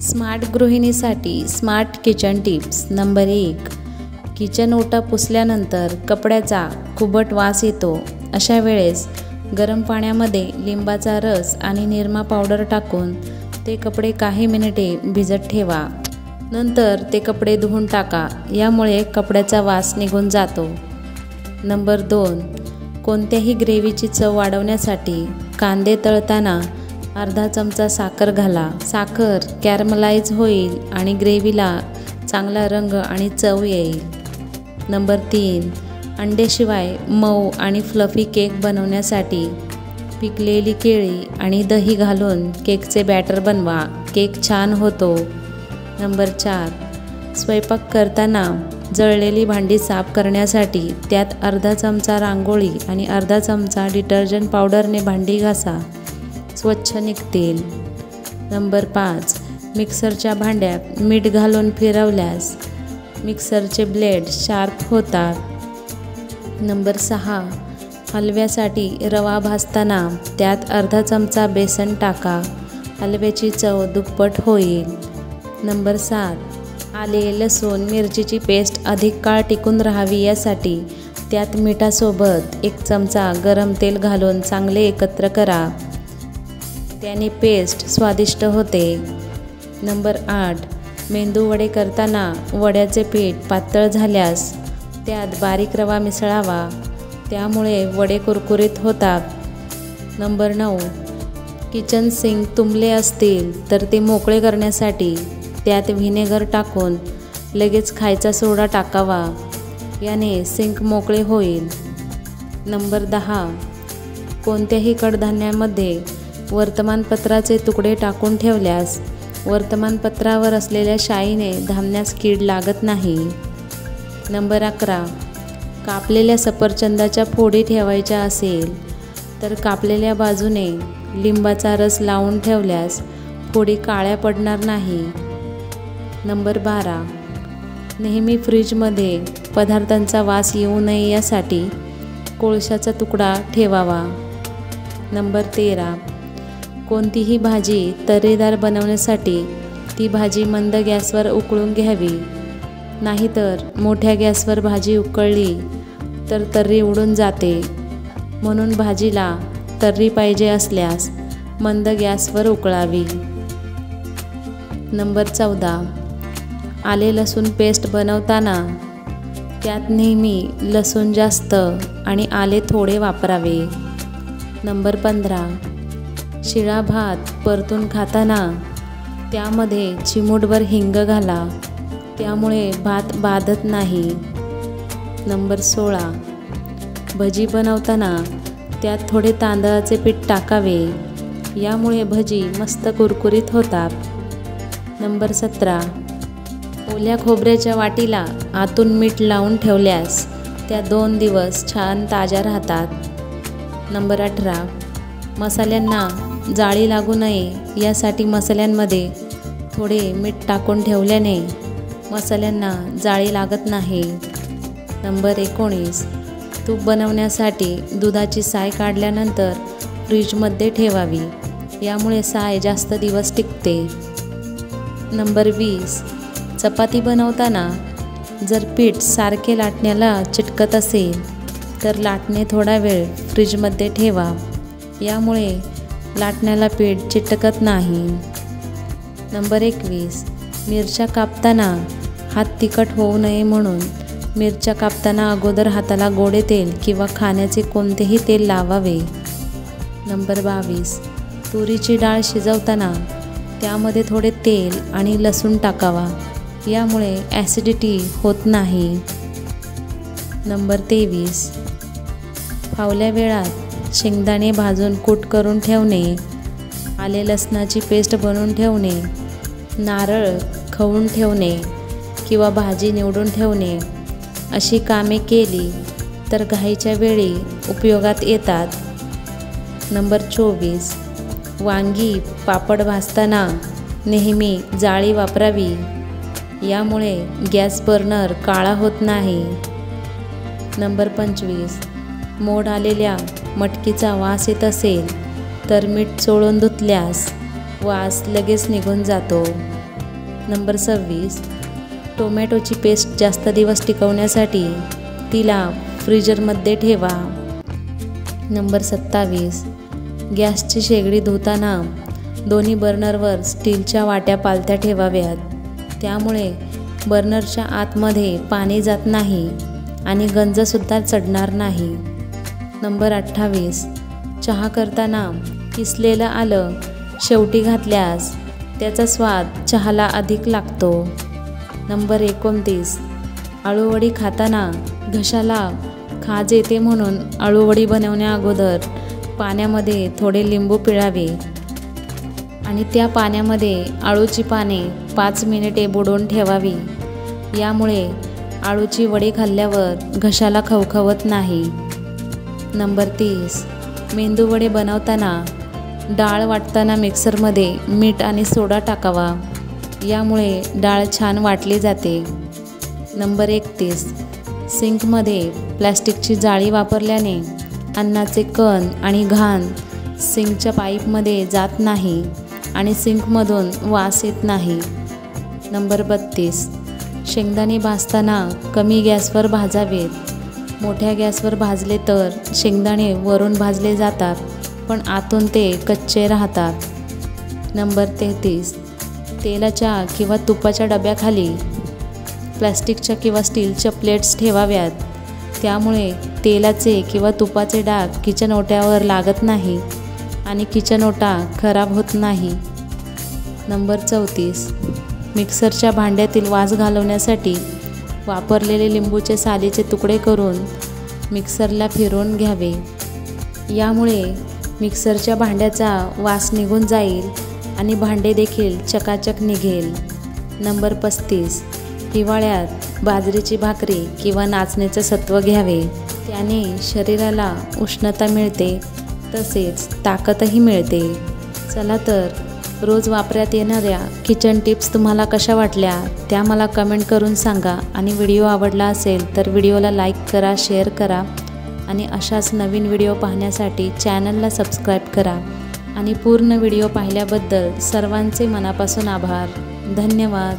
Smart गृहिणीसाठी smart kitchen tips. Number 1. Kitchen ओटा पुसल्यानंतर कपड्याचा खूबट वास येतो. अशा वेळेस गरम पाण्यामध्ये लिंबाचा रस आणि निरमा पावडर टाकून ते कपडे काही मिनिटे भिजत ठेवा. नंतर ते कपडे धुवून टाका. यामुळे कपड्याचा वास निघून जातो. नंबर 2. कोणत्याही ग्रेव्हीची चव वाढवण्यासाठी कांदे तळताना अर्धा चमचा साखर घाला. साखर कॅरमलाइज होईल आणि ग्रेव्हीला चांगला रंग आणि चव येईल. नंबर 3. अंड्याशिवाय मऊ आणि फ्लफी केक बनवण्यासाठी पिकलेली केळी आणि दही घालून केकचे बॅटर बनवा. केक छान होतो. नंबर 4. स्वयंपाक करताना जळलेली भांडी साफ करण्यासाठी त्यात अर्धा चमचा रांगोळी आणि अर्धा चमचा डिटर्जंट पावडरने भांडी घासा. स्वच्छ निघतील. नंबर 5. मिक्सरच्या भांड्यात मीठ घालून फिरवल्यास मिक्सरचे ब्लेड शार्प होतात. नंबर 6. हलव्यासाठी रवा भाजताना त्यात अर्धा चमचा बेसन टाका. हलव्याची चव दुप्पट होईल. नंबर 7. आले, लसूण, मिरचीची पेस्ट अधिक काळ टिकून राहावी यासाठी त्यात मिठासोबत 1 चमचा गरम तेल घालून चांगले एकत्र करा. त्याने पेस्ट स्वादिष्ट होते. नंबर 8. मेंदू वडे करताना वड्याचे पीठ पातळ झाल्यास त्यात बारीक रवा मिसळावा. त्यामुळे वडे कुरकुरीत होतात. नंबर 9. किचन सिंक तुंबले असतील तर ते मोकळे करण्यासाठी त्यात व्हिनेगर टाकून लगेच खायचा सोडा टाकावा. याने सिंक मोकळे होईल. नंबर 10. कोणत्याही कडधान्यामध्ये वर्तमानपत्राचे तुकडे टाकून ठेवल्यास वर्तमानपत्रावर असलेल्या शाईने धान्यास कीड लागत नाही. नंबर 11. कापलेल्या सफरचंदाच्या फोडी ठेवायच्या असेल तर कापलेल्या बाजूने लिंबाचा रस लावून ठेवल्यास फोडी काळ्या पडणार नाही. नंबर 12. नेहमी फ्रीजमध्ये पदार्थांचा वास येऊ नये यासाठी कोळशाचा तुकडा ठेवावा. नंबर 13. कोणतीही भाजी तर्रीदार बनवण्यासाठी ती भाजी मंद गॅसवर उकळून घ्यावी. नाहीतर मोठ्या गॅसवर भाजी उकळली तर तर्री उडून जाते. म्हणून भाजीला तर्री पाहिजे असल्यास मंद गॅसवर उकळावी. नंबर 14. आले लसूण पेस्ट बनवताना त्यात नेहमी लसूण जास्त आणि आले थोडे वापरावे. नंबर 15. शिळा भात परतून खाताना त्यामध्ये चिमूटभर हिंग घाला. त्यामुळे भात बाधत नाही. नंबर 16. भजी बनवताना त्यात थोडे तांदळाचे पीठ टाकावे. यामुळे भजी मस्त कुरकुरीत होतात. नंबर 17. ओल्या खोबऱ्याच्या वाटीला आतून मीठ लावून ठेवल्यास त्या 2 दिवस छान ताज्या राहतात. नंबर 18. मसाल्यांना जाळी लागू नये यासाठी मसाल्यांमध्ये थोडे मीठ टाकून ठेवल्याने मसाल्यांना जाळी लागत नाही. नंबर 19. तूप बनवण्यासाठी दुधाची साय काढल्यानंतर फ्रीजमध्ये ठेवावी. यामुळे साय जास्त दिवस टिकते. नंबर 20. चपाती बनवताना जर पीठ सारखे लाटण्याला चिटकत असेल तर लाटणे थोडा वेळ फ्रीजमध्ये ठेवा. यामुळे लाटण्याला पीठ चिटकत नाही. नंबर 21. मिरच्या कापताना हात तिखट होऊ नये म्हणून मिरच्या कापताना अगोदर हाताला गोडे तेल किंवा खाण्याचे कोणतेही तेल लावावे. नंबर 22. तुरीची डाळ शिजवताना त्यामध्ये थोडे तेल आणि लसूण टाकावा. यामुळे ॲसिडिटी होत नाही. नंबर 23. फावल्या वेळात शेंगदाणे भाजून कूट करून ठेवणे, आले लसणाची पेस्ट बनवून ठेवणे, नारळ खवून ठेवणे किंवा भाजी निवडून ठेवणे अशी कामे केली तर घाईच्या वेळी उपयोगात येतात. नंबर 24. वांगी पापड भाजताना नेहमी जाळी वापरावी. यामुळे गॅस बर्नर काळा होत नाही. नंबर 25. मोड आलेल्या मटकीचा वास येत असेल तर मीठ चोळून धुतल्यास वास लगेच निघून जातो. नंबर 26, टोमॅटोची पेस्ट जास्त दिवस टिकवण्यासाठी तिला फ्रीजरमध्ये ठेवा. नंबर 27, गॅसची शेगडी धुताना दोन्ही बर्नरवर स्टीलच्या वाट्या पालत्या ठेवाव्यात. त्यामुळे बर्नरच्या आतमध्ये पाणी जात नाही आणि गंजसुद्धा चढणार नाही. नंबर 28, चहा करताना किसलेलं आलं शेवटी घातल्यास त्याचा स्वाद चहाला अधिक लागतो. नंबर 29, अळूवडी खाताना घशाला खाज येते म्हणून अळूवडी बनवण्या अगोदर पाण्यामध्ये थोडे लिंबू पिळावे आणि त्या पाण्यामध्ये अळूची पाने 5 मिनिटे बुडवून ठेवावी. यामुळे अळूची वडी खाल्ल्यावर घशाला खवखवत नाही. नंबर 30, मेंदूवडे बनवताना डाळ वाटताना मिक्सरमध्ये मीठ आणि सोडा टाकावा. यामुळे डाळ छान वाटली जाते. नंबर 31, सिंकमध्ये प्लॅस्टिकची जाळी वापरल्याने अन्नाचे कण आणि घाण सिंकच्या पाईपमध्ये जात नाही आणि सिंकमधून वास येत नाही. नंबर 32, शेंगदाणे भाजताना कमी गॅसवर भाजावेत. मोठ्या गॅसवर भाजले तर शेंगदाणे वरून भाजले जातात पण आतून ते कच्चे राहतात. नंबर 33, तेलाच्या किंवा तुपाच्या डब्याखाली प्लॅस्टिकच्या किंवा स्टीलच्या प्लेट्स ठेवाव्यात. त्यामुळे तेलाचे किंवा तुपाचे डाग किचन ओट्यावर लागत नाही आणि किचन ओटा खराब होत नाही. नंबर 34, मिक्सरच्या भांड्यातील वास घालवण्यासाठी वापरलेले लिंबूचे सालीचे तुकडे करून मिक्सरला फिरवून घ्यावे. यामुळे मिक्सरच्या भांड्याचा वास निघून जाईल आणि भांडे देखील चकाचक निघेल. नंबर 35, हिवाळ्यात बाजरीची भाकरी किंवा नाचणीचं सत्व घ्यावे. त्याने शरीराला उष्णता मिळते तसेच ताकदही मिळते. चला तर रोज वापरात येणाऱ्या किचन टिप्स तुम्हाला कशा वाटल्या त्या मला कमेंट करून सांगा आणि व्हिडिओ आवडला असेल तर व्हिडिओला लाईक करा, शेअर करा आणि अशाच नवीन व्हिडिओ पाहण्यासाठी चॅनलला सबस्क्राईब करा. आणि पूर्ण व्हिडिओ पाहिल्याबद्दल सर्वांचे मनापासून आभार. धन्यवाद.